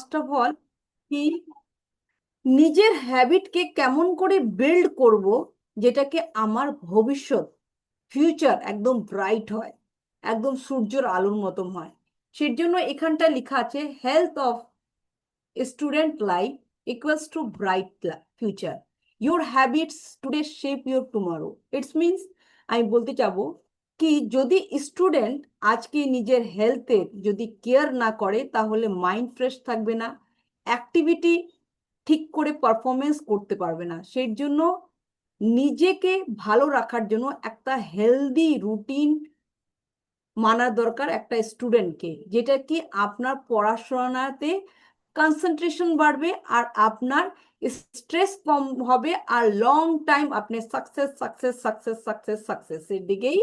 First of all কি নিজের হ্যাবিটকে কেমন করে বিল্ড করব, যেটাকে আমার ভবিষ্যৎ ফিউচার একদম ব্রাইট হয়, একদম সূর্যের আলোর মতন হয়। সেই জন্য এখানটা লেখা আছে health of student life equals to bright future. Your habits today shape your tomorrow. It means আমি বলতে চাবো কি যদি স্টুডেন্ট আজকে নিজের হেলথের যদি কেয়ার না করে তাহলে মাইন্ড ফ্রেশ থাকবে না, অ্যাক্টিভিটি ঠিক করে পারফরমেন্স করতে পারবে না। সেই জন্য নিজেকে ভালো রাখার জন্য একটা হেলদি রুটিন মানা দরকার একটা স্টুডেন্টকে, যেটা কি আপনার পড়াশোনাতে কনসেন্ট্রেশন বাড়বে আর আপনার স্ট্রেস কম হবে আর লং টাইম আপনি সাকসেস সাকসেস সাকসেস সাকসেস সাকসেসের দিকেই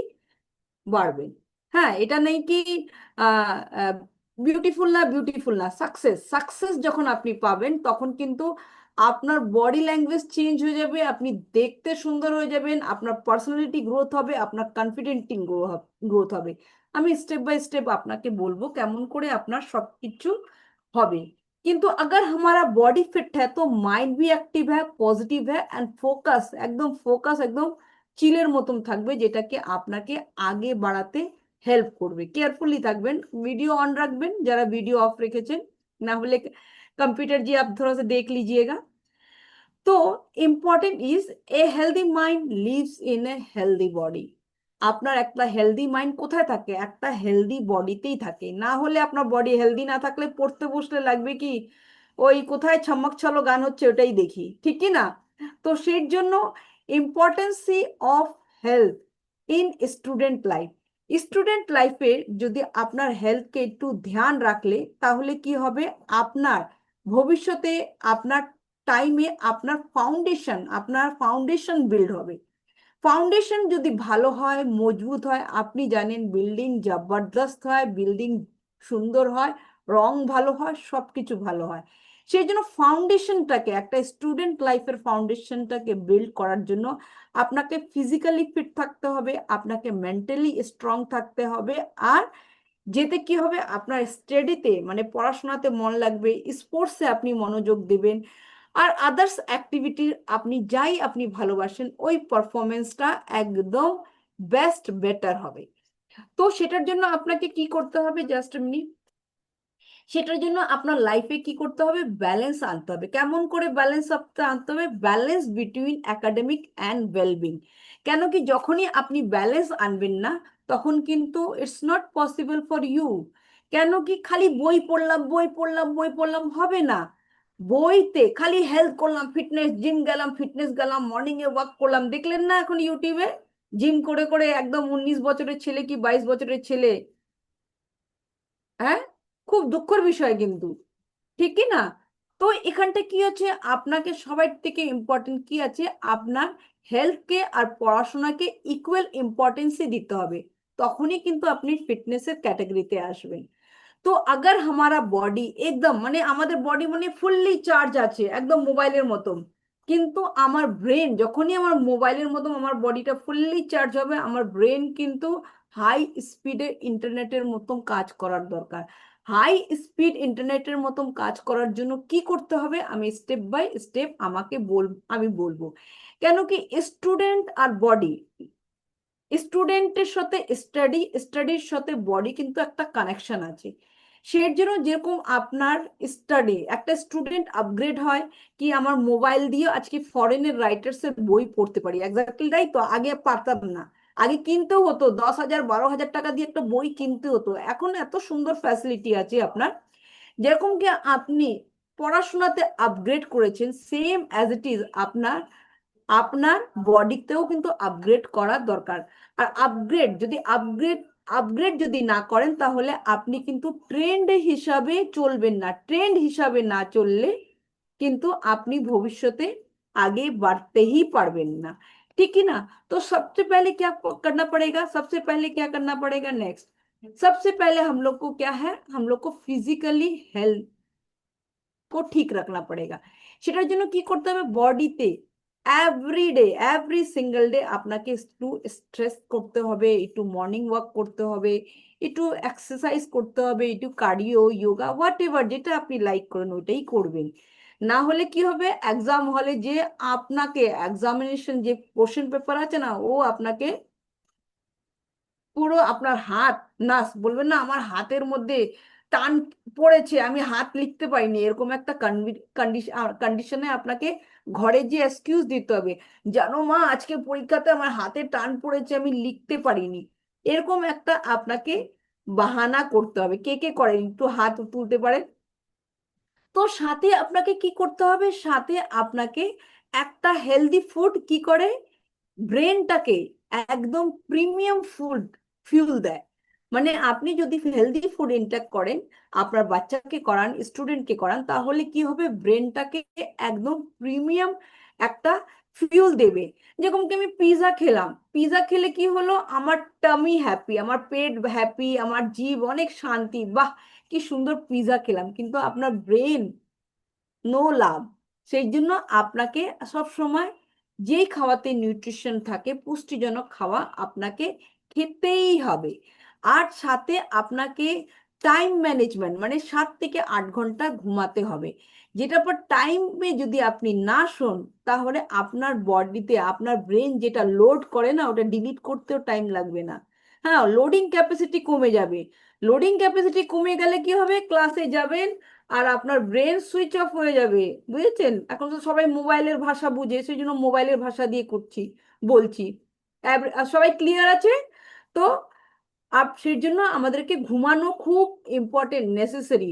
বাড়বেন। হ্যাঁ, এটা নেই কি বিউটিফুল না, বিউটিফুল না, সাকসেস সাকসেস যখন আপনি পাবেন তখন কিন্তু আপনার বডি ল্যাঙ্গুয়েজ চেঞ্জ হয়ে যাবে, আপনি দেখতে সুন্দর হয়ে যাবেন, আপনার পার্সোনালিটি গ্রোথ হবে, আপনার কনফিডেন্টিং গ্রোথ হবে। আমি স্টেপ বাই স্টেপ আপনাকে বলবো কেমন করে আপনার সবকিছু হবে। কিন্তু अगर हमारा बॉडी फिट है तो माइंड भी एक्टिव है, पॉजिटिव है एंड फोकस एकदम চিলের মতন থাকবে, যেটাকে আপনাকে আগে বাড়াতে হেল্প করবে। কেয়ারফুলি থাকবেন, ভিডিও অন রাখবেন যারা ভিডিও অফ রেখেছেন, না হলে कंप्यूटर जी आप थोड़ा सा देख लीजिएगा। তো important is a healthy mind lives in a healthy body. আপনার একটা হেলদি মাইন্ড কোথায় থাকে? একটা হেলদি বডিতেই থাকে। না হলে আপনার বডি হেলদি না থাকলে পড়তে বসলে লাগবে কি ওই কোথায় ছমক ছলো গান হচ্ছে ওটাই দেখি, ঠিক কি না? তো সেই জন্য importancy of health in student life, student লাইফে যদি আপনার হেলথকে একটু ধ্যান রাখলে তাহলে কি হবে, আপনার ভবিষ্যতে আপনার টাইমে আপনার ফাউন্ডেশন বিল্ড হবে। ফাউন্ডেশন যদি ভালো হয়, মজবুত হয়, আপনি জানেন বিল্ডিং জবরদস্ত হয়, বিল্ডিং সুন্দর হয়, রং ভালো হয়, সবকিছু ভালো হয়। সেই জন্য ফাউন্ডেশনটাকে একটা স্টুডেন্ট লাইফের ফাউন্ডেশনটাকে বিল্ড করার জন্য আপনাকে ফিজিক্যালি ফিট থাকতে হবে, আপনাকে মেন্টালি স্ট্রং থাকতে হবে। আর যেতে কি হবে, আপনার স্টাডিতে মানে পড়াশোনাতে মন লাগবে, স্পোর্টসে আপনি মনোযোগ দেবেন, আর আদার্স অ্যাক্টিভিটি আপনি যাই আপনি ভালোবাসেন ওই পারফরমেন্সটা একদম বেস্ট বেটার হবে। তো সেটার জন্য আপনাকে কি করতে হবে, জাস্ট এমনি সেটার জন্য আপনার লাইফে কি করতে হবে, ব্যালেন্স আনতে হবে। কেমন করে ব্যালেন্স আনতে হবে? Balance between academic and wellbeing. কেন কি যখনই আপনি ব্যালেন্স আনবেন না তখন কিন্তু it's not possible for you. কেন কি খালি বই পড়লাম বই পড়লাম বই পড়লাম হবে না। বইতে খালি হেলথ করলাম, ফিটনেস, জিম গেলাম, ফিটনেস গেলাম, মর্নিং এ ওয়াক করলাম, দেখলেন না এখন ইউটিউবে জিম করে করে একদম 19 বছরের ছেলে কি 22 বছরের ছেলে। হ্যাঁ, খুব দুঃখের বিষয় কিন্তু, ঠিক কি না? তো এখানটা কি হচ্ছে, আপনাকে সবার থেকে ইম্পর্টেন্ট কি আছে, আপনার হেলথকে আর পড়াশোনাকে ইকুয়াল ইম্পর্টেন্সই দিতে হবে, তখনই কিন্তু আপনি ফিটনেসের ক্যাটাগরিতে আসবেন। তো अगर हमारा বডি একদম মানে আমাদের বডি মানে ফুললি চার্জ আছে একদম মোবাইলের মতন, কিন্তু আমার ব্রেন যখনই আমার মোবাইলের মতন আমার বডিটা ফুললি চার্জ হবে, আমার ব্রেন কিন্তু হাই স্পিডের ইন্টারনেটের মতন কাজ করার দরকার। হাই স্পিড ইন্টারনেটের মতন কাজ করার জন্য কি করতে হবে আমি স্টেপ বাই স্টেপ আমি বলবো। কেন কি স্টুডেন্ট আর বডি, স্টুডেন্টের সাথে স্টাডির সাথে বডি কিন্তু একটা কানেকশন আছে। সেই জন্য যেরকম আপনার স্টাডি একটা স্টুডেন্ট আপগ্রেড হয় কি আমার মোবাইল দিয়ে আজকে ফরেনের রাইটার্স এর বই পড়তে পারি, এক্স্যাক্টলি তাই তো। আগে পারতাম না, আগে কিনতে হতো 10,000 12,000 টাকা দিয়ে একটা বই কিনতে হতো, এখন এত সুন্দর ফ্যাসিলিটি আছে আপনার। যেরকম কি আপনি পড়াশোনাতে আপগ্রেড করেছেন সেম অ্যাজ ইট ইজ আপনার আপনার বডিতেও কিন্তু আপগ্রেড করার দরকার। আর আপগ্রেড যদি না করেন তাহলে আপনি কিন্তু ট্রেন্ড হিসাবে চলবেন না, ট্রেন্ড হিসাবে না চললে কিন্তু আপনি ভবিষ্যতে आगे बढ़ते ही पारবেন না, ठीक है ना? तो सबसे पहले क्या करना पड़ेगा, सबसे पहले क्या करना पड़ेगा, नेक्स्ट सबसे पहले हम लोग को क्या है, हम लोग को फिजिकली हेल्थ को ঠিক রাখনা পড়েগা। সেটার জন্য কি করতে হবে, বডিতে every day, every single day আপনাকে একটু স্ট্রেস করতে হবে, একটু মর্নিং ওয়াক করতে হবে, একটু এক্সারসাইজ করতে হবে, একটু কার্ডিও, যোগা, হোয়াট এভার যেটা আপনি লাইক করেন ওইটাই করবেন। না হলে কি হবে, এক্সাম হলে যে আপনাকে এক্সামিনেশন যে কোশ্চেন পেপার আছে না, ও আপনাকে পুরো আপনার হাত, না বলবেন না আমার হাতের মধ্যে টান পড়েছে, আমি হাত লিখতে পারিনি, এরকম একটা কন্ডিশনে আপনাকে ঘরে যে এক্সকিউজ দিতে হবে, জানো মা আজকে পরীক্ষাতে আমার হাতে টান পড়েছে আমি লিখতে পারিনি, এরকম একটা আপনাকে বাহানা করতে হবে। কে কে করেন একটু হাত তুলতে পারেন। তো সাথে আপনাকে কি করতে হবে, সাথে আপনাকে একটা হেলদি ফুড কি করে, ব্রেনটাকে একদম প্রিমিয়াম ফুড ফিউল দেয়। মানে আপনি যদি হেলদি ফুড ইনটেক করেন, আপনার বাচ্চাকে করান, স্টুডেন্টকে করান, তাহলে কি হবে, ব্রেনটাকে একদম প্রিমিয়াম একটা ফিউল দেবে। যেরকম কি আমি পিৎজা খেলাম, পিৎজা খেলে কি হলো, আমার টামি হ্যাপি, আমার পেট হ্যাপি, আমার জীব অনেক শান্তি, বাহ কি সুন্দর পিৎজা খেলাম, কিন্তু আপনার ব্রেন নো লাভ। সেই জন্য আপনাকে সব সময় যেই খাওয়াতে নিউট্রিশন থাকে, পুষ্টিজনক খাওয়া আপনাকে খেতেই হবে। আর সাথে আপনাকে টাইম ম্যানেজমেন্ট, মানে 7 থেকে 8 ঘন্টা ঘুমাতে হবে। যেটা পর টাইমে যদি আপনি না শোন, তাহলে আপনার বডিতে আপনার ব্রেন যেটা লোড করে না, ওটা ডিলিট করতেও টাইম লাগবে না। হ্যাঁ, লোডিং ক্যাপাসিটি কমে যাবে। লোডিং ক্যাপাসিটি কমে গেলে কি হবে, ক্লাসে যাবেন আর আপনার ব্রেন সুইচ অফ হয়ে যাবে। বুঝেছেন, এখন তো সবাই মোবাইলের ভাষা বুঝে, সেই জন্য মোবাইলের ভাষা দিয়ে করছি, বলছি। সবাই ক্লিয়ার আছে তো? সেই জন্য আমাদেরকে ঘুমানো খুব ইম্পর্টেন্ট, নেসেসারি।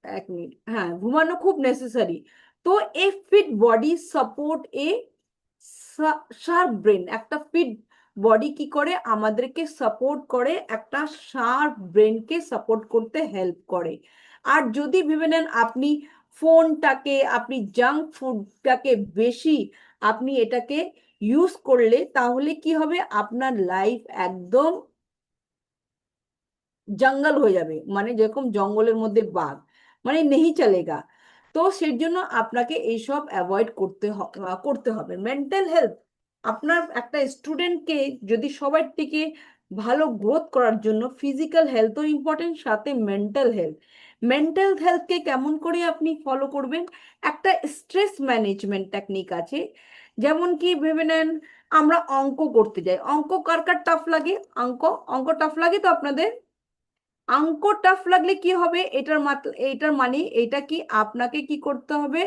1 মিনিট, হ্যাঁ, ঘুমানো খুব নেসেসারি। তো এ ফিট বডি সাপোর্ট এ শার্প ব্রেন। একটা ফিট বডি কি করে, আমাদেরকে সাপোর্ট করে, একটা শার্প ব্রেনকে সাপোর্ট করতে হেল্প করে। আর যদি ভেবে নেন আপনি ফোনটাকে, আপনি জাঙ্ক ফুডটাকে বেশি আপনি এটাকে ইউজ করলে, তাহলে কি হবে, আপনার লাইফ একদম জঙ্গল হয়ে যাবে, মানে যেরকম জঙ্গলের মধ্যে বাঘ, মানে নেই চলেগা। তো সেই জন্য আপনাকে এইসব অ্যাভয়েড করতে হবে। মেন্টাল হেলথ, আপনার একটা স্টুডেন্টকে যদি সবার থেকে ভালো গ্রোথ করার জন্য ফিজিক্যাল হেলথও ইম্পর্টেন্ট, সাথে মেন্টাল হেলথ। মেন্টাল হেলথকে কেমন করে আপনি ফলো করবেন, একটা স্ট্রেস ম্যানেজমেন্ট টেকনিক আছে। যেমন কি ভেবে নেন, আমরা অঙ্ক করতে যাই, অঙ্ক কার কার টাফ লাগে, অঙ্ক, অঙ্ক টাফ লাগে তো আপনাদের? অঙ্ক টাফ লাগলে কি হবে, এটার মানে এটা কি, আপনাকে কি করতে হবে,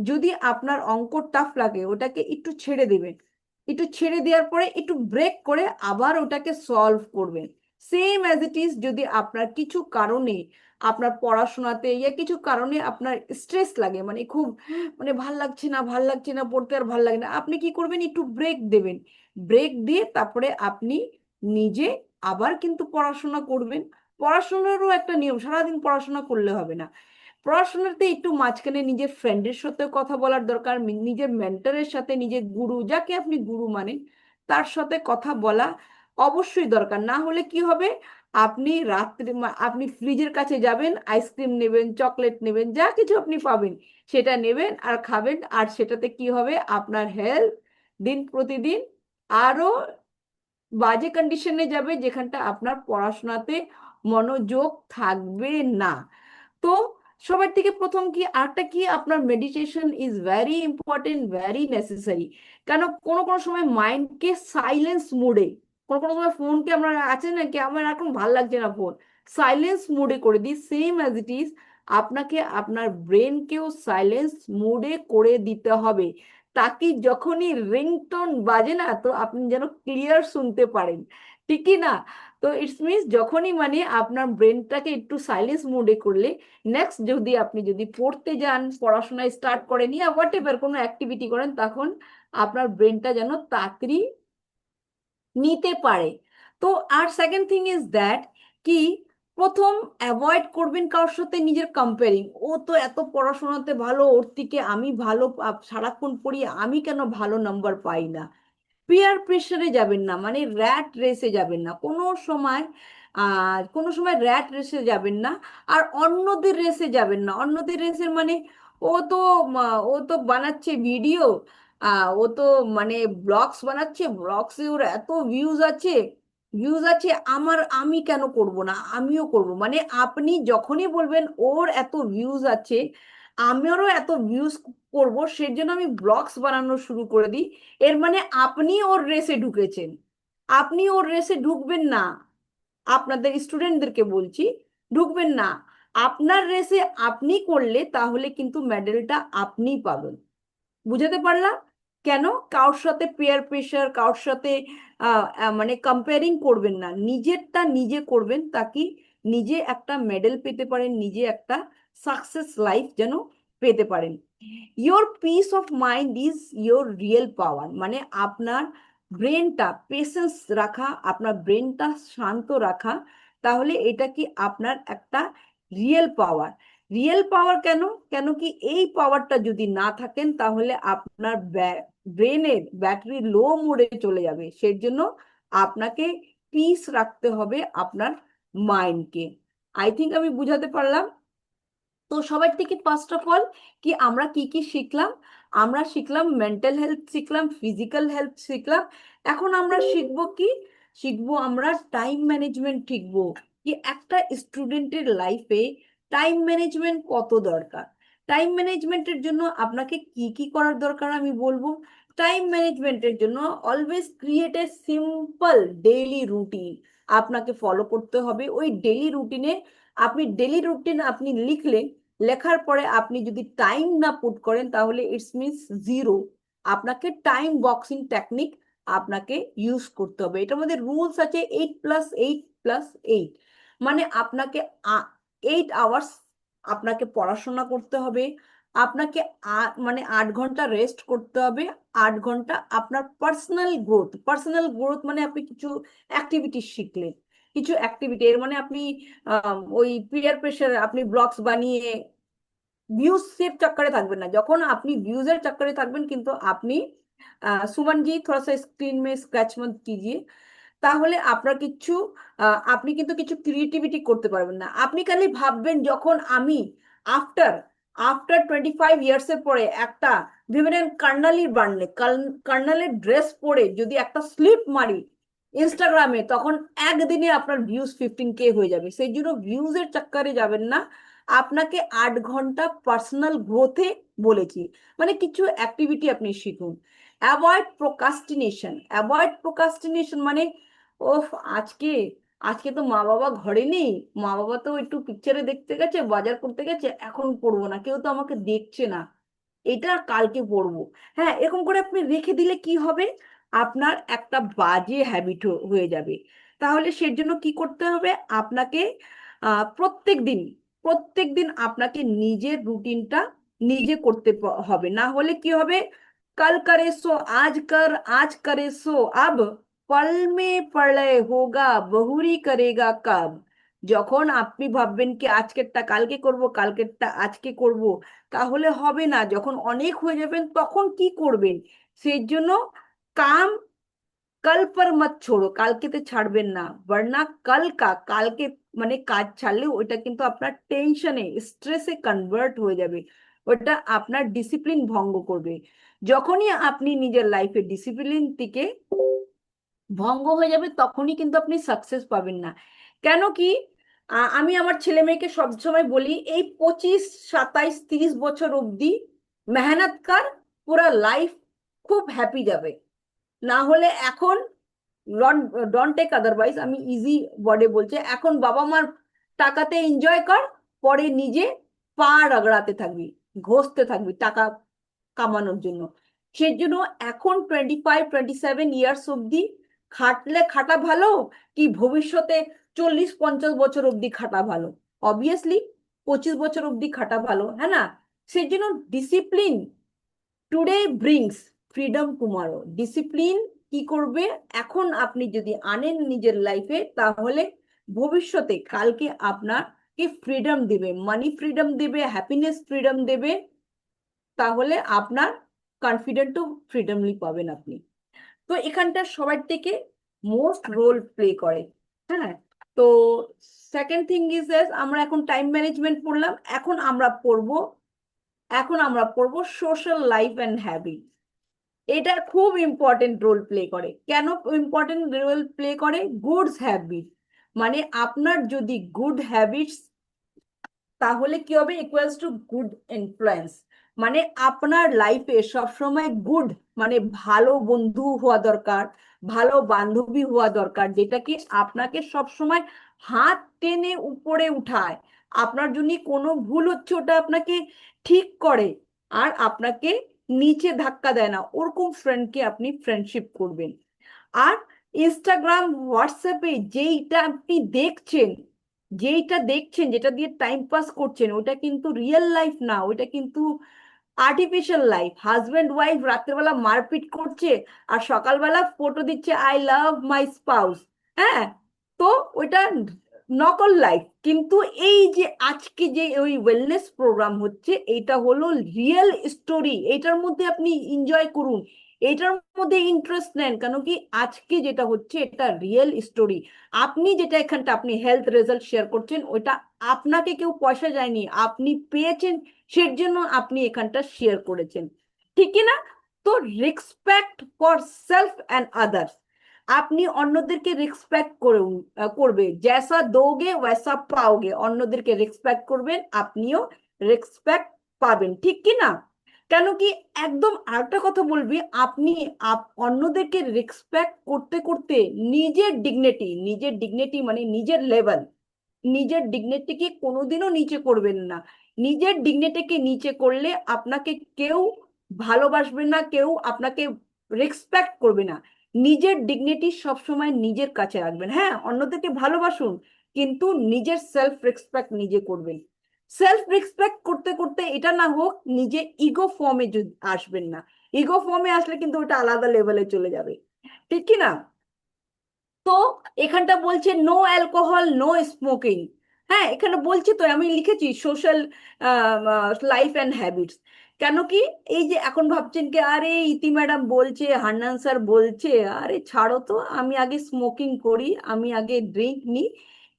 যদি আপনার অঙ্ক টাফ লাগে ওটাকে একটু ছেড়ে দিবেন, একটু ছেড়ে দেওয়ার পরে একটু ব্রেক করে আবার ওটাকে সলভ করবেন। সেম অ্যাজ ইট ইজ, যদি আপনার কিছু কারণে আপনার পড়াশোনাতে ইয়া কিছু কারণে আপনার স্ট্রেস লাগে, মানে খুব, মানে ভাল লাগছে না, ভাল লাগছে না পড়তে, আর ভাল লাগে না, আপনি কি করবেন, একটু ব্রেক দেবেন। ব্রেক দিয়ে তারপরে আপনি নিজে আবার কিন্তু পড়াশোনা করবেন। পড়াশোনারও একটা নিয়ম, সারাদিন পড়াশোনা করলে হবে না। পড়াশোনাতে একটু মাঝখানে নিজের ফ্রেন্ডের সাথে কথা বলার দরকার, নিজের মেন্টরের সাথে, নিজের গুরু, যাকে আপনি গুরু মানেন, তার সাথে কথা বলা অবশ্যই দরকার। না হলে কি হবে, আপনি রাত্রে আপনি ফ্রিজের কাছে যাবেন, আইসক্রিম নেবেন, চকলেট নেবেন, যা কিছু আপনি পাবেন সেটা নেবেন আর খাবেন, আর সেটাতে কি হবে, আপনার হেলথ দিন প্রতিদিন আরো বাজে কন্ডিশনে যাবে, যেখানটা আপনার পড়াশোনাতে মনোযোগ থাকবে না। তো সবার থেকে প্রথম কি, আরেকটা কি, আপনার meditation is very important, very necessary. কেন, কোনো কোনো সময় মাইন্ডকে সাইলেন্স মোডে, কোনো কোনো সময় ফোনকে আমরা আছে না কি, আমার এখন ভাল লাগছে না ফোন, সাইলেন্স মোডে করে দিই, সেম অ্যাজ ইট ইজ আপনাকে আপনার ব্রেনকেও সাইলেন্স মোডে করে দিতে হবে, তাকে যখনই রিংটোন বাজে না, তো আপনি যেন ক্লিয়ার শুনতে পারেন, ঠিকই না? তো ইটস মিনস যখনই, মানে আপনার ব্রেনটাকে একটু সাইলেন্স মোডে করলে, নেক্সট যদি আপনি পড়তে যান, পড়াশোনায় স্টার্ট করেন, ইয়া হোয়াট এভার কোনো অ্যাক্টিভিটি করেন, তখন আপনার ব্রেনটা যেন তাড়াতাড়ি নিতে পারে। তো আর সেকেন্ড থিং ইজ দ্যাট কি, প্রথম অ্যাভয়েড করবেন কারোর সাথে নিজের কম্পেয়ারিং, ও তো এত পড়াশোনাতে ভালো, ওর থেকে আমি ভালো, সারাক্ষণ পড়ি, আমি কেন ভালো নাম্বার পাই না। পিয়ার প্রেশারে যাবেন না, মানে র্যাট রেসে যাবেন না কোনো সময়, কোনো সময় র্যাট রেসে যাবেন না। আর অন্যদের রেসে যাবেন না, অন্যদের রেসের মানে ও তো ও তো বানাচ্ছে ভিডিও, ও তো মানে ব্লগস বানাচ্ছে, ব্লগসে ওর এত ভিউজ আছে, আমি কেন করব না, আমিও করব। মানে আপনি যখনই বলবেন ওর এত ভিউজ আছে, আমারও এত ভিউজ করব, সেজন্য আমি ব্লগস বানানো শুরু করে দিই, এর মানে আপনি ওর রেসে ঢুকেছেন। আপনি ওর রেসে ঢুকবেন না, আপনাদের স্টুডেন্টদেরকে বলছি, ঢুকবেন না। আপনার রেসে আপনি করলে তাহলে কিন্তু মেডেলটা আপনিই পাবেন। বুঝাতে পারলাম? কেন? কারোর সাথে পেয়ার প্রেশার, কারোর সাথে মানে কম্পেয়ারিং করবেন না, নিজেরটা নিজে করবেন, তাকে নিজে একটা মেডেল পেতে পারেন, নিজে একটা সাকসেস লাইফ যেন পেতে পারেন। Your piece of mind is your real power. মানে আপনার ব্রেনটা পেশেন্স রাখা, আপনার ব্রেনটা শান্ত রাখা, তাহলে এটা কি আপনার একটা রিয়েল পাওয়ার। রিয়েল পাওয়ার কেন? কেন কি এই পাওয়ারটা যদি না থাকেন তাহলে আপনার ব্রেনের ব্যাটারি লো মোডে চলে যাবে। সেই জন্য আপনাকে পিস রাখতে হবে আপনার মাইন্ডকে। আই থিঙ্ক আমি বুঝাতে পারলাম। তো সবার থেকে ফার্স্ট অফ অল কি আমরা কি কি শিখলাম? আমরা শিখলাম মেন্টাল হেলথ, শিখলাম ফিজিক্যাল হেলথ, শিখলাম। এখন আমরা শিখবো কি? শিখবো আমরা টাইম ম্যানেজমেন্ট শিখবো। কি একটা স্টুডেন্টের লাইফে টাইম ম্যানেজমেন্ট কত দরকার। টাইম ম্যানেজমেন্টের জন্য আপনাকে কি কি করার দরকার আমি বলবো। টাইম ম্যানেজমেন্টের জন্য always create a simple daily routine আপনাকে ফলো করতে হবে। ওই ডেইলি রুটিনে আপনি লিখলেন, লেখার পরে আপনি যদি টাইম না পুট করেন তাহলে ইটস মিনস জিরো। আপনাকে টাইম বক্সিং টেকনিক আপনাকে ইউজ করতে হবে। এটার মধ্যে রুলস আছে 8+8+8। মানে আপনাকে 8 আওয়ার্স আপনাকে পড়াশোনা করতে হবে, আপনাকে মানে 8 ঘন্টা রেস্ট করতে হবে, 8 ঘন্টা আপনার পার্সোনাল গ্রোথ মানে আপনি কিছু অ্যাক্টিভিটি শিখলেন, কিছু অ্যাক্টিভিটি, এর মানে আপনি ওই পিয়ার প্রেশারে আপনি ব্লগস বানিয়ে ভিউজ এর চক্করে থাকবেন না। যখন আপনি ভিউজ এর চক্করে থাকবেন কিন্তু আপনি सुमन जी थोड़ा सा स्क्रीन में स्क्रैच मत कीजिए। তাহলে আপনার কিছু আপনি কিন্তু কিছু ক্রিয়েটিভিটি করতে পারবেন না। আপনি খালি ভাববেন যখন আমি আফটার আফটার 25 ইয়ার্স এর পরে একটা ভেবে নেন কর্নালি বার্নে কর্নালের ড্রেস পরে যদি একটা স্লিপ মারি ইনস্টাগ্রামে, তখন একদিনে আপনার ভিউজ 15K হয়ে যাবে। সেই জন্য ভিউজ এর চক্করে যাবেন না। আপনাকে 8 ঘন্টা পার্সোনাল গ্রোথে বলেছি। মানে কিছু অ্যাক্টিভিটি আপনি শিখুন। অ্যাভয়েড প্রোকাস্টিনেশন মানে ওফ আজকে আজকে তো মা বাবা ঘরে নেই, মা বাবা তো একটু পিকচারে দেখতে গেছে, বাজার করতে গেছে, এখন পড়বো না, কেউ তো আমাকে দেখছে না, এটা কালকে পড়বো। হ্যাঁ, এরকম করে আপনি রেখে দিলে কি হবে? আপনার একটা বাজে হ্যাবিট হয়ে যাবে। তাহলে সের জন্য কি করতে হবে? আপনাকে প্রত্যেক দিন আপনাকে নিজের রুটিনটা নিজে করতে হবে। না হলে কি হবে? कल करे सो आज कर, आज करे सो अब, पल में प्रलय होगा बहुरी करेगा कब। যখন আপনি ভাববেন কি আজকেরটা কালকে করব, কালকেরটা আজকে করব, তাহলে হবে না। যখন অনেক হয়ে যাবেন তখন কি করবেন? সেই জন্য কাম কাল পর মত ছোড়ো, কালকেতে ছাড়বেন না, বরনা কালকে মানে কাজ ছাড়লে ওইটা কিন্তু আপনার টেনশনে স্ট্রেসে কনভার্ট হয়ে যাবে, ওটা আপনার ডিসিপ্লিন ভঙ্গ করবে। যখনই আপনি নিজের লাইফে ডিসিপ্লিন থেকে ভঙ্গ হয়ে যাবে তখনই কিন্তু আপনি সাকসেস পাবেন না। কেন কি? আমি আমার ছেলে মেয়েকে সবসময় বলি এই 25, 27, 30 বছর অবধি মেহনত কর, পুরা লাইফ খুব হ্যাপি যাবে। না হলে এখন ডন্ট টেক আদারওয়াইজ, আমি ইজি ওয়ার্ডে বলছি, এখন বাবা মার টাকাতে এনজয় কর, পরে নিজে পা রগড়াতে থাকবি, ঘষতে থাকবি টাকা কামানোর জন্য। সেই জন্য এখন 25, 27 ইয়ার্স অব্দি খাটা ভালো, কি ভবিষ্যতে 40, 50 বছর অব্দি খাটা ভালো? অবভিয়াসলি 25 বছর অব্দি খাটা ভালো, হ্যাঁ না? সেই জন্য discipline today brings freedom tomorrow. Discipline কি করবে? এখন আপনি যদি আনেন নিজের লাইফে তাহলে ভবিষ্যতে কালকে আপনাকে ফ্রিডম দেবে, মানি ফ্রিডম দেবে, হ্যাপিনেস ফ্রিডম দেবে। তাহলে আপনার কনফিডেন্টও ফ্রিডমলি পাবেন আপনি। তো এখানটা সবার থেকে মোস্ট রোল প্লে করে। হ্যাঁ, তো সেকেন্ড থিং ইজ আমরা এখন টাইম ম্যানেজমেন্ট পড়লাম, এখন আমরা পড়বো সোশ্যাল লাইফ অ্যান্ড হ্যাবিট। এটা খুব ইম্পর্টেন্ট রোল প্লে করে। কেন ইম্পর্টেন্ট রোল প্লে করে? গুডস হ্যাবিট, মানে আপনার যদি গুড হ্যাবিটস, তাহলে কি হবে? Equals to good influence. মানে আপনার লাইফে সবসময় গুড, মানে ভালো বন্ধু হওয়া দরকার, ভালো বান্ধবী হওয়া দরকার, যেটা কি আপনাকে সবসময় হাত টেনে উপরে উঠায়, আপনার জন্য কোনো ভুল হচ্ছে ওটা আপনাকে ঠিক করে, আর আপনাকে নিচে ধাক্কা দেয় না, ওরকম ফ্রেন্ডকে আপনি ফ্রেন্ডশিপ করবেন। আর ইনস্টাগ্রাম হোয়াটসঅ্যাপে যেটা দেখছেন, যেটা দিয়ে টাইম পাস করছেন, ওটা কিন্তু রিয়েল লাইফ না, ওটা কিন্তু আর্টিফিশিয়াল লাইফ। হাজব্যান্ড ওয়াইফ রাত্রেবেলা মারপিট করছে আর সকালবেলা ফটো দিচ্ছে আই লাভ মাই স্পাউস। হ্যাঁ, তো ওইটা নকল লাইফ। কিন্তু এই যে আজকে যে ওই ওয়েলনেস প্রোগ্রাম হচ্ছে, এটা হলো রিয়েল স্টোরি, এটার মধ্যে আপনি এনজয় করুন, এটার মধ্যে ইন্টারেস্ট নেন, কেন কি আজকে যেটা হচ্ছে এটা রিয়েল স্টোরি। আপনি যেটা এখানটা আপনি হেলথ রেজাল্ট শেয়ার করছেন, ওইটা আপনাকে কেউ পয়সা যায়নি, আপনি পেয়েছেন, সের জন্য আপনি এখানটা শেয়ার করেছেন, ঠিক কি না? তো respect for self and others, আপনি অন্যদেরকে রেসপেক্ট করুন, করবে, জ্যাসা দোগে ওয়াসা পাওগে, অন্যদেরকে রেসপেক্ট করবেন, আপনিও রেসপেক্ট পাবেন, ঠিক কি না? কেন কি, একদম আরেকটা কথা বলবি, আপনি অন্যদেরকে রেসপেক্ট করতে করতে নিজের ডিগনিটি মানে নিজের লেভেল, নিজের ডিগনিটিকে কোনোদিনও নিচে করবেন না। নিজের ডিগনিটিকে নিচে করলে আপনাকে কেউ ভালোবাসবে না, কেউ আপনাকে রেসপেক্ট করবে না। নিজের ডিগনিটি সবসময় নিজের কাছে রাখবেন। হ্যাঁ, অন্যদেরকে ভালোবাসুন, কিন্তু নিজের সেলফ রেসপেক্ট নিজে করবেন। সেলফ রেসপেক্ট করতে করতে এটা না হোক নিজে ইগো ফর্মে আসবেন না, ইগো ফর্মে আসলে কিন্তু ওটা আলাদা লেভেলে চলে যাবে, ঠিক কি না? তো এখানটা বলছে নো অ্যালকোহল, নো স্মোকিং। হ্যাঁ, এখানে বলছি তো, আমি লিখেছি সোশ্যাল লাইফ অ্যান্ড হ্যাবিটস। কেন কি, এই যে এখন ভাবছেন কি আরে ইতি ম্যাডাম বলছে, হান্নান স্যার বলছে, আরে ছাড়ো তো, আমি আগে স্মোকিং করি, আমি আগে ড্রিঙ্ক নিই।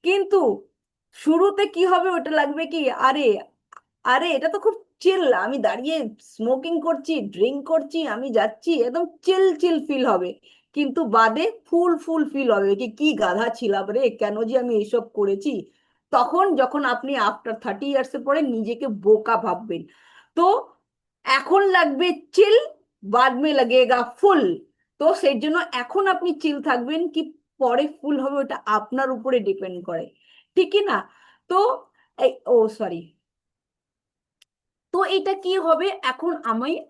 কিন্তু শুরুতে কি হবে, ওটা লাগবে কি, আরে আরে এটা তো খুব চিল, আমি দাঁড়িয়ে স্মোকিং করছি, ড্রিঙ্ক করছি, আমি যাচ্ছি, একদম চিল চিল ফিল হবে। কিন্তু বাদে ফুল ফুল ফিল হবে, কি কি গাধা ছিলাম রে, কেন যে আমি এইসব করেছি। তখন যখন আপনি আফটার 30 ইয়ার্স এর পরে নিজেকে বোকা ভাববেন। তো এখন লাগবে চিল, বাদ মে লাগেগা ফুল। তো সেই জন্য এখন আপনি চিল থাকবেন কি পরে ফুল হবে, ওটা আপনার উপরে ডিপেন্ড করে, ঠিক কি না? তো এই ও সরি, তো এটা কি হবে,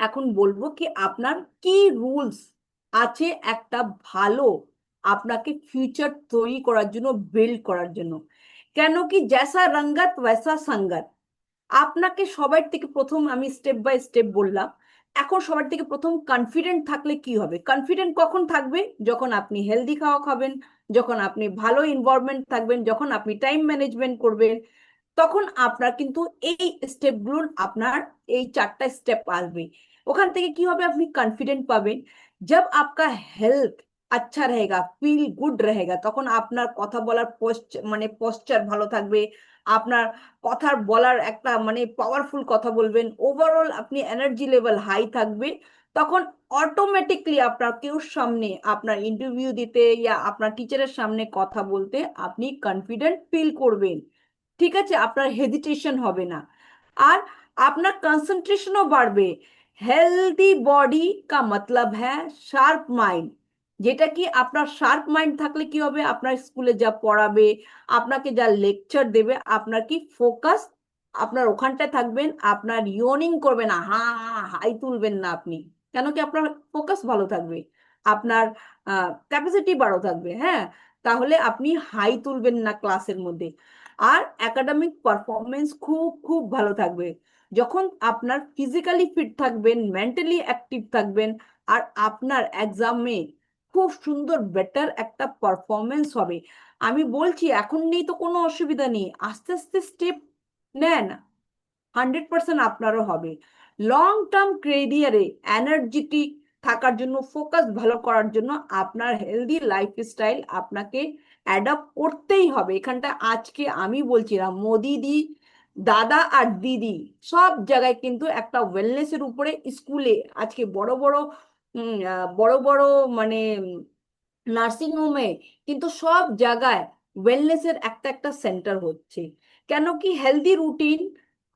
এখন বলবো কি আপনার কি রুলস আছে একটা ভালো আপনাকে ফিউচার তৈরি করার জন্য, বিল্ড করার জন্য। কেন কি জैसा রঙ্গত वैसा संगत। আপনাকে সবার থেকে প্রথম আমি স্টেপ বাই স্টেপ বললাম। এখন সবার থেকে প্রথম কনফিডেন্ট থাকলে কি হবে? কনফিডেন্ট কখন থাকবে? যখন আপনি হেলদি খাওয়া খাবেন, যখন আপনি ভালো এনভায়রনমেন্ট থাকবেন, যখন আপনি টাইম ম্যানেজমেন্ট করবেন, তখন আপনার কিন্তু এই স্টেপগুলো, আপনার এই 4টা স্টেপ আসবে। ওখান থেকে কি হবে, আপনি কনফিডেंट পাবেন। जब आपका हेल्थ अच्छा रहेगा, ফিল গুড रहेगा, তখন আপনার কথা বলার মানে পশ্চার ভালো থাকবে, আপনার কথার বলার একটা মানে পাওয়ারফুল কথা বলবেন, ওভারঅল আপনি এনার্জি লেভেল হাই থাকবে। তখন অটোমেটিকলি আপনার কেউ সামনে আপনার ইন্টারভিউ দিতে ইয়া আপনার টিচারের সামনে কথা বলতে আপনি কনফিডেন্ট ফিল করবেন। ঠিক আছে, আপনার হেজিটেশন হবে না, আর আপনার কনসেন্ট্রেশনও বাড়বে। হেলদি বডি কা মতলব হ্যাঁ শার্প মাইন্ড। যেটা কি আপনার শার্প মাইন্ড থাকলে কি হবে, আপনার স্কুলে যা পড়াবে, আপনাকে যা লেকচার দেবে, আপনার কি ফোকাস আপনার ওখানটায় থাকবেন, আপনার ইয়নিং করবে না, হা হাই তুলবেন না আপনি। কেন কি আপনার ফোকাস ভালো থাকবে, আপনার ক্যাপাসিটি ভালো থাকবে। হ্যাঁ, তাহলে আপনি হাই তুলবেন না ক্লাসের মধ্যে। আর একাডেমিক পারফরমেন্স খুব খুব ভালো থাকবে, যখন আপনার ফিজিক্যালি ফিট থাকবেন, মেন্টালি অ্যাক্টিভ থাকবেন, আর আপনার এক্সামে খুব সুন্দর বেটার একটা পারফরমেন্স হবে। আমি বলছি এখন নেই তো কোনো অসুবিধা নেই, আস্তে আস্তে স্টেপ নেন, 100% আপনারও হবে। লং টার্ম ক্যারিয়ারে এনার্জেটিক থাকার জন্য, ফোকাস ভালো করার জন্য আপনার হেলদি লাইফস্টাইল আপনাকে অ্যাডাপ্ট করতেই হবে। এখানটা আজকে আমি বলছিলাম মোদি দি, দাদা আর দিদি সব জায়গায় কিন্তু একটা ওয়েলনেসের উপরে স্কুলে আজকে বড় বড় বড় বড় মানে নার্সিং হোমে কিন্তু সব জায়গায় ওয়েলনেসের একটা একটা सेंटर হচ্ছে। কেন কি हेल्दी रूटीन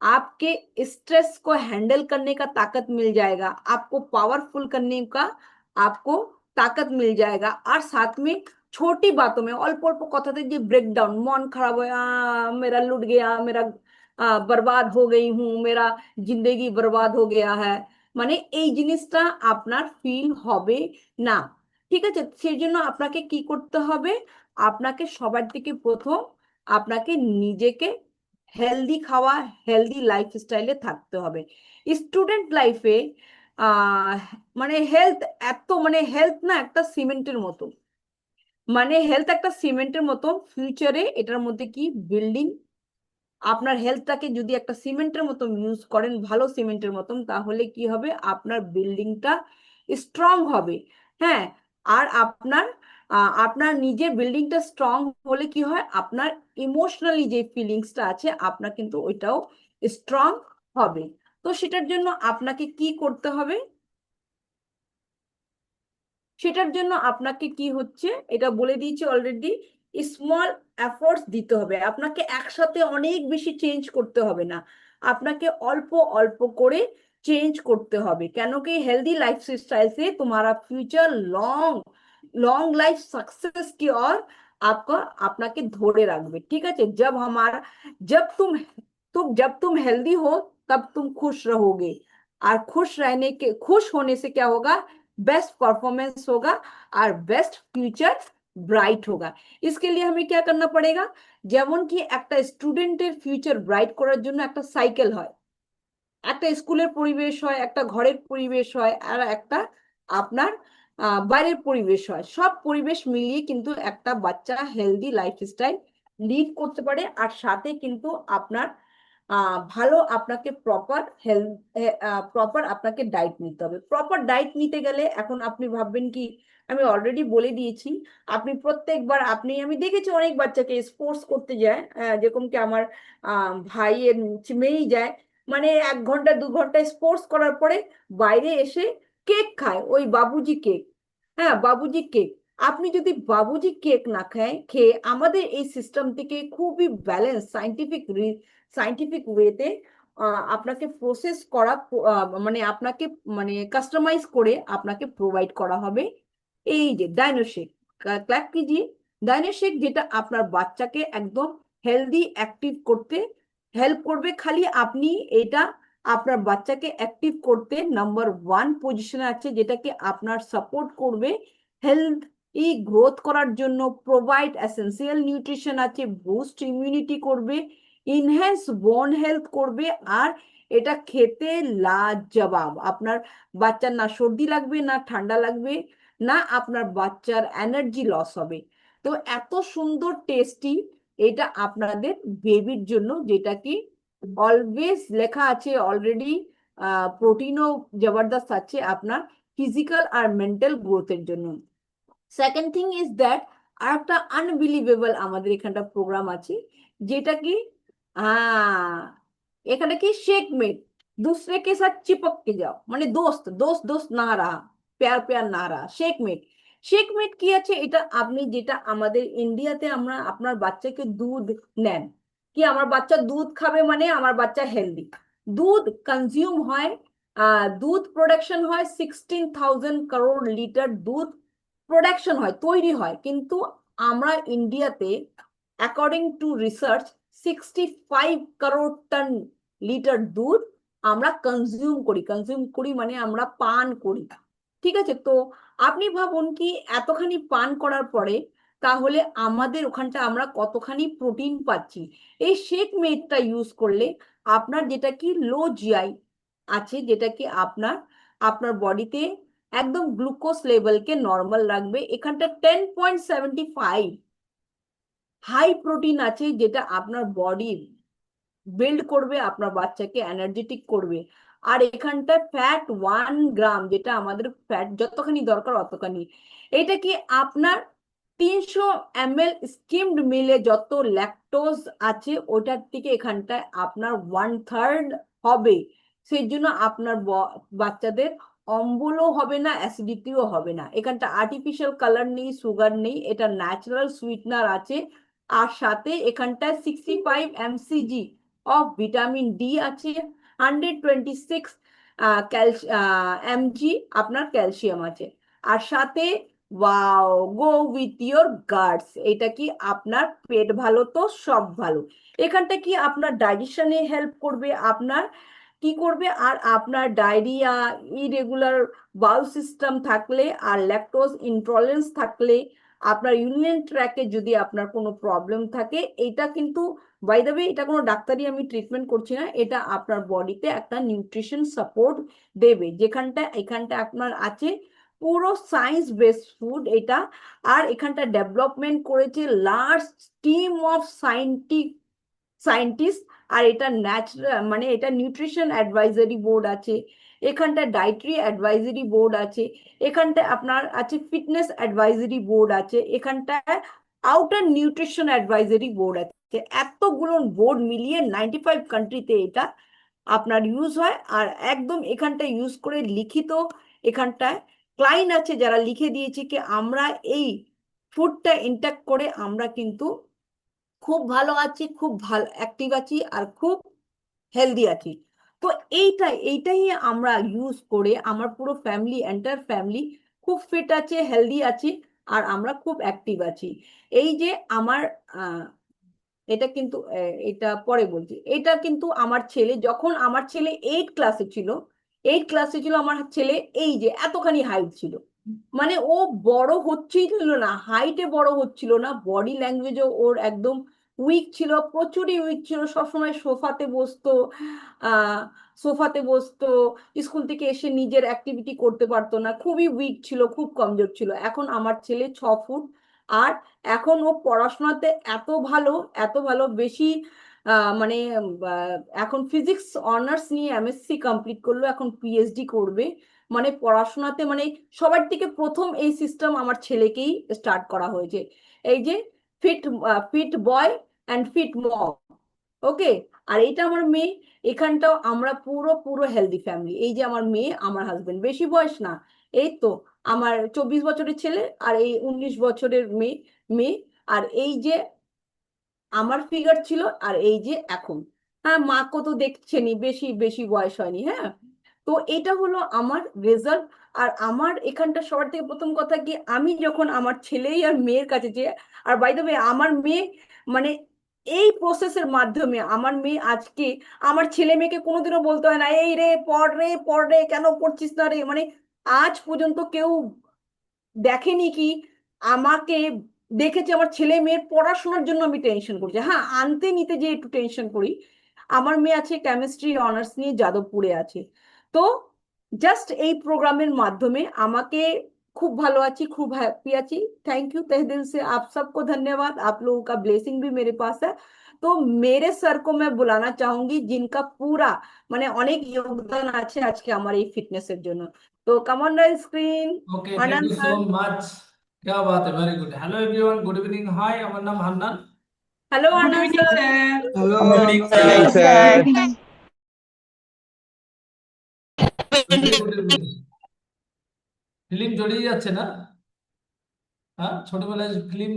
आपके स्ट्रेस को हैंडल करने का ताकत मिल जाएगा, आपको पावरफुल करने का आपको ताकत मिल जाएगा। और साथ में छोटी बातों में অল্প অল্প কথাতে যে ব্রেকডাউন, মন খারাপ হয়, मेरा लुट गया, मेरा बर्बाद हो गई हूँ, मेरा जिंदगी बर्बाद हो गया है, মানে এই জিনিসটা আপনার ফিল হবে না। ঠিক আছে, সেই জন্য আপনাকে কি করতে হবে, আপনাকে সবার থেকে প্রথম আপনাকে নিজেকে হেলদি খাওয়া, হেলদি লাইফস্টাইলে থাকতে হবে। স্টুডেন্ট লাইফে আহ মানে হেলথ এত, মানে হেলথ না একটা সিমেন্টের মতো, মানে হেলথ একটা সিমেন্টের মতো, ফিউচারে এটার মধ্যে কি বিল্ডিং, আপনার হেলথটাকে যদি একটা সিমেন্টের মতো ইউজ করেন, ভালো সিমেন্টের মতন, তাহলে কি হবে, আপনার বিল্ডিংটা স্ট্রং হবে। হ্যাঁ, আর আপনার আপনার নিজের বিল্ডিংটা স্ট্রং হলে কি হয়, আপনার ইমোশনালি যে ফিলিংসটা আছে আপনার কিন্তু ওইটাও স্ট্রং হবে। তো সেটার জন্য আপনাকে কি করতে হবে, সেটার জন্য আপনাকে কি হচ্ছে এটা বলে দিয়েছি অলরেডি, স্মল এফোর্টস দিতে হবে। আপনাকে একসাথে অনেক বেশি চেঞ্জ করতে হবে না, আপনাকে অল্প অল্প করে চেঞ্ज করতে হবে। কেন কি हेल्दी लाइफस्टाइल से तुम्हारा future long long life success की ओर आपको আপনাকে ধরে রাখবে। ঠিক আছে, जब तुम हेल्दी हो तब तुम खुश रहोगे, और खुश होने से क्या होगा, बेस्ट परफॉर्मेंस होगा, और बेस्ट फ्यूचर ब्राइट होगा। इसके लिए हमें क्या करना पड़ेगा, যেমন কি একটা স্টুডেন্টের ফিউচার ব্রাইট করার জন্য একটা সাইকেল হয়, একটা স্কুলের পরিবেশ হয়, একটা ঘরের পরিবেশ হয়, আর একটা আপনার বাইরের পরিবেশ হয়, সব পরিবেশ মিলিয়ে কিন্তু একটা বাচ্চা হেলদি লাইফস্টাইল লিড করতে পারে। আর সাথে কিন্তু আপনার ভালো আপনাকে প্রপার হেলথ, প্রপার আপনাকে ডায়েট নিতে হবে। প্রপার ডায়েট নিতে গেলে এখন আপনি ভাববেন কি, আমি অলরেডি বলে দিয়েছি, আপনি প্রত্যেকবার আপনি, আমি দেখেছি অনেক বাচ্চাকে স্পোর্টস করতে যায়, যেরকম কি আমার ভাইয়ের মেয়েই যায়, মানে 1 ঘন্টা 2 ঘন্টা স্পোর্টস করার পরে বাইরে এসে কেক খায়, ওই বাবুজি কেক। হ্যাঁ, বাবুজি কেক। আপনি যদি বাবুজি কেক না খায় খেয়ে আমাদের এই সিস্টেম থেকে খুবই ব্যালেন্স সাইন্টিফিক ওয়েতে আপনাকে প্রসেস করা, মানে আপনাকে মানে কাস্টমাইজ করে আপনাকে প্রোভাইড করা হবে এই যে ডাইনোশেক। ক্ল্যাপ कीजिए। ডাইনোশেক যেটা আপনার বাচ্চাকে একদম হেলদি অ্যাক্টিভ করতে হেল্প করবে। খালি আপনি এটা আপনার বাচ্চাকে অ্যাক্টিভ করতে নাম্বার 1 পজিশনে আছে, যেটাকে আপনার সাপোর্ট করবে হেলথ গ্রোথ করার জন্য, প্রোভাইড এসেন্সিয়াল নিউট্রিশন আছে, বুস্ট ইমিউনিটি করবে, ইনহ্যান্স বোন হেলথ করবে। আর এটা খেতে লাজবাব, আপনার বাচ্চার না সর্দি লাগবে, না ঠান্ডা লাগবে, না আপনার বাচ্চার এনার্জি লস হবে। তো এত সুন্দর টেস্টি এটা আপনাদের বেবির জন্য, যেটা কি অলওয়েজ লেখা আছে অলরেডি, প্রোটিনও জবরদস্ত আছে আপনার ফিজিক্যাল আর মেন্টাল গ্রোথের জন্য। সেকেন্ড থিং ইজ দ্যাট, আর একটা আনবিলিভেবল আমাদের এখানটা প্রোগ্রাম আছে, যেটা কি এখানে কি शेकमेट, दूसरे के साथ चिपक के जाओ, মানে দোস্ত দোস্ত দোস্ত না রাহা, প্যার প্যার না রাহা, शेकमेट। शेकमेट কি আছে, এটা আপনি যেটা আমাদের ইন্ডিয়াতে আমরা আপনার বাচ্চাকে দুধ নেন, কি আমার বাচ্চা দুধ খাবে মানে আমার বাচ্চা হেলদি, দুধ কনজিউম হয়, দুধ প্রোডাকশন হয়, 16,000 crore লিটার দুধ প্রোডাকশন হয়, তৈরি হয়। কিন্তু আমরা ইন্ডিয়াতে according to research 65 crore litre দুধ আমরা কনজিউম করি মানে আমরা পান করি। ঠিক আছে, তো আপনি ভাবুন কি এতখানি পান করার পরে তাহলে আমাদের ওখানটা আমরা কতখানি প্রোটিন পাচ্ছি। এই শেক মেডটা ইউজ করলে আপনার যেটা কি লো জিআই আছে, যেটা কি আপনার আপনার বডিতে একদম গ্লুকোজ লেভেলকে নর্মাল রাখবে। এখানটা 10.75 হাই প্রোটিন আছে, যেটা আপনার বডি বিল্ড করবে, আপনার বাচ্চাকে এনার্জেটিক করবে। আর এখানটা ফ্যাট 1 গ্রাম, যেটা আমাদের ফ্যাট যতখানি দরকার অতখানি। এটা কি আপনার 300 ml স্কিমড মিলে যত ল্যাকটোজ আছে ওটার থেকে এখানটায় আপনার 1/3 হবে। সেই জন্য আপনার বাচ্চাদের অম্বলও হবে না, অ্যাসিডিটিও হবে না। এখানটা আর্টিফিশিয়াল কালার নেই, সুগার নেই, এটা ন্যাচারাল সুইটনার আছে। আর সাথে এখানটায় 65 mcg অফ ভিটামিন ডি আছে, 126 mg আপনার ক্যালসিয়াম আছে। আর সাথে wow, go with your guards, এটা কি আপনার পেট ভালো তো সব ভালো। এখানটা কি আপনার ডাইজেশনে হেল্প করবে, আপনার কি করবে, আর আপনার ডায়রিয়া, ইরেগুলার বাউল সিস্টেম থাকলে আর ল্যাকটোজ ইনটলারেন্স থাকলে, আপনার ইউরিনারি ট্র্যাকে যদি আপনার কোনো প্রবলেম থাকে, এটা কিন্তু বাই দ্য ওয়ে এটা কোনো ডাক্তারি আমি ট্রিটমেন্ট করছি না, এটা আপনার বডিতে একটা নিউট্রিশন সাপোর্ট দেবে। যেখানটা এখানটা আপনার আছে পুরো সায়েন্স বেসড ফুড এটা। আর এখানটা ডেভেলপমেন্ট করেছে লার্জ টিম অফ সায়েন্টিস্ট। আর এটা ন্যাচারাল মানে এটা নিউট্রিশন অ্যাডভাইজারি বোর্ড আছে, এখানটা ডায়েটারি অ্যাডভাইজারি বোর্ড আছে, এখানটা আপনার আছে ফিটনেস অ্যাডভাইজারি বোর্ড আছে, এখানটায় আউটার নিউট্রিশন অ্যাডভাইজারি বোর্ড আছে। এতগুলো বোর্ড মিলিয়ে 95 কান্ট্রিতে এটা আপনার ইউজ হয়। আর একদম এখানটা ইউজ করে লিখিত, এখানটায় ক্লায়েন্ট আছে যারা লিখে দিয়েছে কি আমরা এই ফুডটা ইনটেক করে আমরা কিন্তু খুব ভালো আছি, খুব ভালো অ্যাক্টিভ আছি, আর খুব হেলদি আছি। তো এইটাই আমরা ইউজ করে আমার পুরো ফ্যামিলি, এন্টার ফ্যামিলি খুব ফিট আছে, হেলদি আছি, আর আমরা খুব অ্যাক্টিভ আছি। এই যে আমার এটা কিন্তু এটা পরে বলছি, এটা কিন্তু আমার ছেলে, যখন আমার ছেলে 8 ক্লাসে ছিল, 8 ক্লাসে ছিল আমার ছেলে, এই যে এতখানি হাইট ছিল। মানে ও বড় হচ্ছেই ছিল না, হাইটে বড় হচ্ছিল না, বডি ল্যাঙ্গুয়েজও ওর একদম উইক ছিল, প্রচুরই উইক ছিল, সবসময় সোফাতে বসতো, আহ সোফাতে বসতো, স্কুল থেকে এসে নিজের অ্যাক্টিভিটি করতে পারতো না, খুবই উইক ছিল, খুব কমজোর ছিল। এখন আমার ছেলে 6 ফুট, আর এখন ও পড়াশোনাতে এত ভালো, এত ভালো, বেশি মানে এখন ফিজিক্স অনার্স নিয়ে এমএসসি কমপ্লিট করলো, এখন পিএইচডি করবে। মানে পড়াশোনাতে মানে সবার থেকে প্রথম এই সিস্টেম আমার ছেলেকেই স্টার্ট করা হয়েছে। এই যে fit fit boy and fit mom, okay. আর এইটা আমার মেয়ে, এখানটাও আমরা পুরো পুরো হেলদি ফ্যামিলি। এই যে আমার মেয়ে, আমার হাজবেন্ড, বেশি বয়স না, এই তো আমার 24 বছরের ছেলে, আর এই 19 বছরের মেয়ে মেয়ে আর এই যে আমার ফিগার ছিল, আর এই যে এখন। হ্যাঁ, মাকে তো দেখছেনই, বেশি বেশি বয়স হয়নি, হ্যাঁ। তো এটা হলো আমার রেজাল্ট। আর আমার এখানটা সবার থেকে প্রথম কথা কি, আমি যখন আমার ছেলেই আর মেয়ের কাছে যে, আর বাই দ্য ওয়ে আমার মেয়ে মানে এই প্রসেসের মাধ্যমে আমার মেয়ে আজকে, আমার ছেলে মেয়েকে কোনোদিনও বলতে হয় না এই রে পড় রে পড় রে, কেন পড়ছিস না রে, মানে আজ পর্যন্ত কেউ দেখেনি কি আমাকে দেখেছে আমার ছেলে মেয়ের পড়াশোনার জন্য আমি টেনশন করছি। হ্যাঁ, আনতে নিতে যে একটু টেনশন করি। আমার মেয়ে আছে কেমিস্ট্রি অনার্স নিয়ে যাদবপুরে আছে। তো জাস্ট এই প্রোগ্रामेর মাধ্যমে আমাকে खूब ভালো আছি, खूब हैप्पी আছি। थैंक यू तहे दिल से आप सबको धन्यवाद, आप लोगों का ब्लेसिंग भी मेरे पास है। तो मेरे सर को मैं बुलाना चाहूंगी जिनका पूरा মানে অনেক যোগদান আছে আজকে আমার এই ফিটনেসের জন্য। তো come on the screen, okay, thank Hannan you so sir. Much. क्या बात है, very good. Hello everyone, good evening. Hi, আমার নাম Hannan. Hello good Hannan evening sir. Sir. Hello, good evening good sir. Evening good sir. Evening. Very good evening. Film জড়িয়ে যাচ্ছে না? হ্যাঁ, ছোটবেলায় ফিল্ম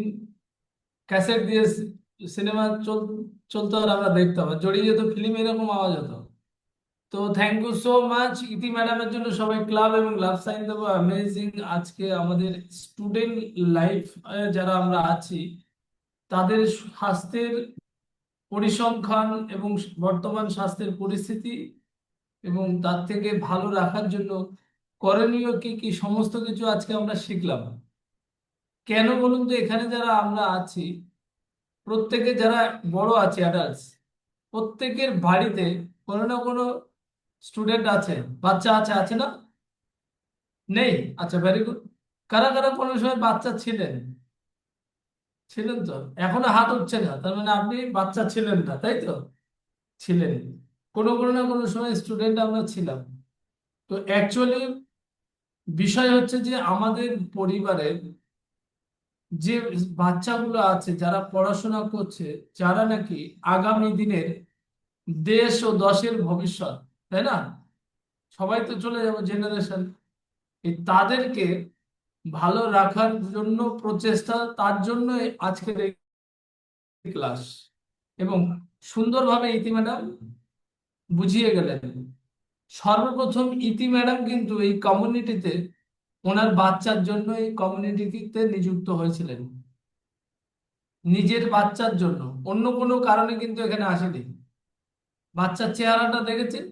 ক্যাসেট দিয়ে সিনেমা চলতো আর আমরা দেখতাম, আর জড়িয়ে যেত ফিল্ম, এরকম আওয়াজ হতো। তো থ্যাংক ইউ সো মাচ ইতি ম্যাডামের জন্য সবাই ক্লাব এবং লাভ সাইন দেবো। অ্যামেজিং। আজকে আমাদের স্টুডেন্ট লাইফ যারা আমরা আছি তাদের স্বাস্থ্যের পরিসংখ্যান এবং বর্তমান স্বাস্থ্যের পরিস্থিতি এবং তার থেকে ভালো রাখার জন্য করণীয় কি কি সমস্ত কিছু আজকে আমরা শিখলাম। কেন বলুন তো, এখানে যারা আমরা আছি প্রত্যেকে যারা বড় আছে অ্যাডাল্টস, প্রত্যেকের বাড়িতে কোনো না কোনো স্টুডেন্ট আছে, বাচ্চা আছে, আছে না? নেই? আচ্ছা, ভেরি গুড। কারা কারা কোনো সময় বাচ্চা ছিলেন? ছিলেন তো? এখনো হাত উঠছে না, তার মানে আপনি বাচ্চা ছিলেন না, তাই তো? ছিলেন। কোনো কোনো না কোনো সময় স্টুডেন্ট আমরা ছিলাম। তো অ্যাকচুয়ালি বিষয় হচ্ছে যে আমাদের পরিবারের যে বাচ্চাগুলো আছে যারা পড়াশোনা করছে, যারা নাকি আগামী দিনের দেশ ও দশের ভবিষ্যৎ, তাই না? সবাই তো চলে যাবো জেনারেশন, এই তাদেরকে ভালো রাখার জন্য প্রচেষ্টা, তার জন্য আজকের এই ক্লাস। এবং সুন্দরভাবে ইতি ম্যাডাম বুঝিয়ে গেলেন। সর্বপ্রথম ইতি ম্যাডাম কিন্তু এই কমিউনিটিতে, ওনার বাচ্চার জন্য এই কমিউনিটিতে নিযুক্ত হয়েছিলেন, নিজের বাচ্চার জন্য, অন্য কোনো কারণে কিন্তু এখানে আসেনি। বাচ্চার চেহারাটা দেখেছেন,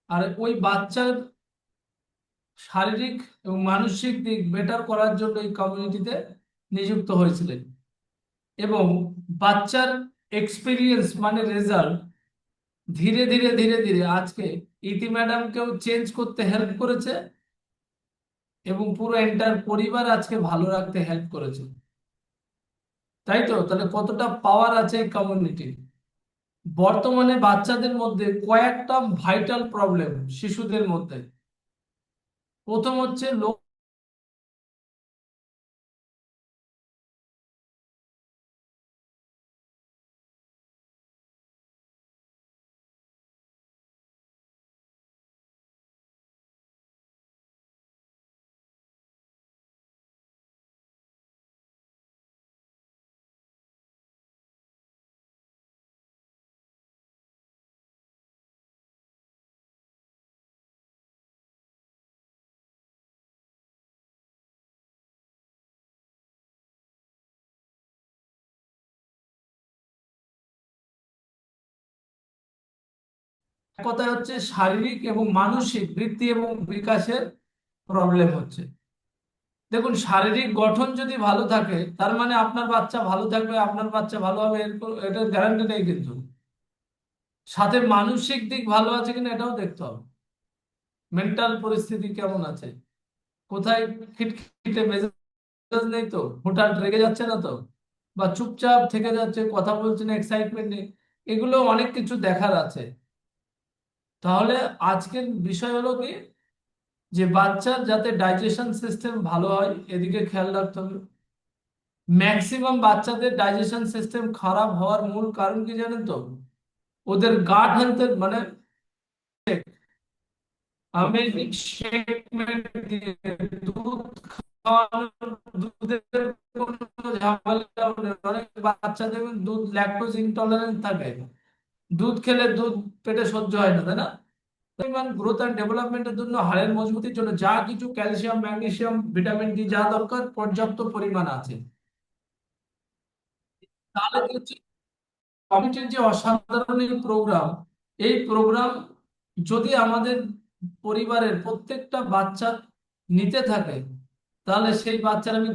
আর ওই বাচ্চার শারীরিক এবং মানসিক দিক বেটার করার জন্য এই কমিউনিটিতে নিযুক্ত হয়েছিলেন। এবং বাচ্চার এক্সপিরিয়েন্স মানে রেজাল্ট ধীরে ধীরে ধীরে ধীরে আজকে ইতি ম্যাডামকেও চেঞ্জ করতে হেল্প করেছে, এবং পুরো এন্টার পরিবার আজকে ভালো রাখতে হেল্প করেছে। তাই তো, তাহলে কতটা পাওয়ার আছে এই কমিউনিটি। বর্তমানে বাচ্চাদের মধ্যে কয়েকটা ভাইটাল প্রবলেম শিশুদের মধ্যে। প্রথম হচ্ছে লোক কথা হচ্ছে শারীরিক এবং মানসিক বৃদ্ধি এবং বিকাশের প্রবলেম হচ্ছে। দেখুন, শারীরিক গঠন যদি ভালো থাকে তার মানে আপনার বাচ্চা ভালো থাকবে, আপনার বাচ্চা ভালো হবে, এটার গ্যারান্টি নেই কিন্তু। সাথে মানসিক দিক ভালো আছে কিনা এটাও দেখতে হবে। মেন্টাল পরিস্থিতি কেমন আছে, কোথায় খিটখিটে মেজাজ নেই তো, হুটহাট রেগে যাচ্ছে না তো, বা চুপচাপ থেকে যাচ্ছে, কথা বলছে না, এক্সাইটমেন্ট নেই, এগুলো অনেক কিছু দেখার আছে। তাহলে আজকের বিষয় হলো কি, যে বাচ্চার যাতে ডাইজেশন সিস্টেম ভালো হয় এদিকে খেয়াল রাখতে হবে। ম্যাক্সিমাম বাচ্চাদের ডাইজেশন সিস্টেম খারাপ হওয়ার মূল কারণ কি জানেন তো? ওদের গাট হেলথের মানে আমেজিং শেক দিয়ে দুধ খাওয়ানোর, দুধের কোনো ঝামেলা নেই। অনেক বাচ্চা দেখবেন দুধ ল্যাকটোজ ইনটলারেন্ট থাকে, দুধ খেলে দুধ পেটে সহ্য হয় না, তাই না? পরিমাণ গ্রোথ অ্যান্ড ডেভেলপমেন্টের জন্য, হাড়ের মজবুতির জন্য যা কিছু ক্যালসিয়াম, ম্যাগনেসিয়াম, ভিটামিন ডি যা দরকার পর্যাপ্ত পরিমাণ আছে। তাহলে কি হচ্ছে, কমিটির যে অসাধারণ এই প্রোগ্রাম, এই প্রোগ্রাম যদি আমাদের পরিবারের প্রত্যেকটা বাচ্চা নিতে থাকে, তাহলে সেই বাচ্চার আমি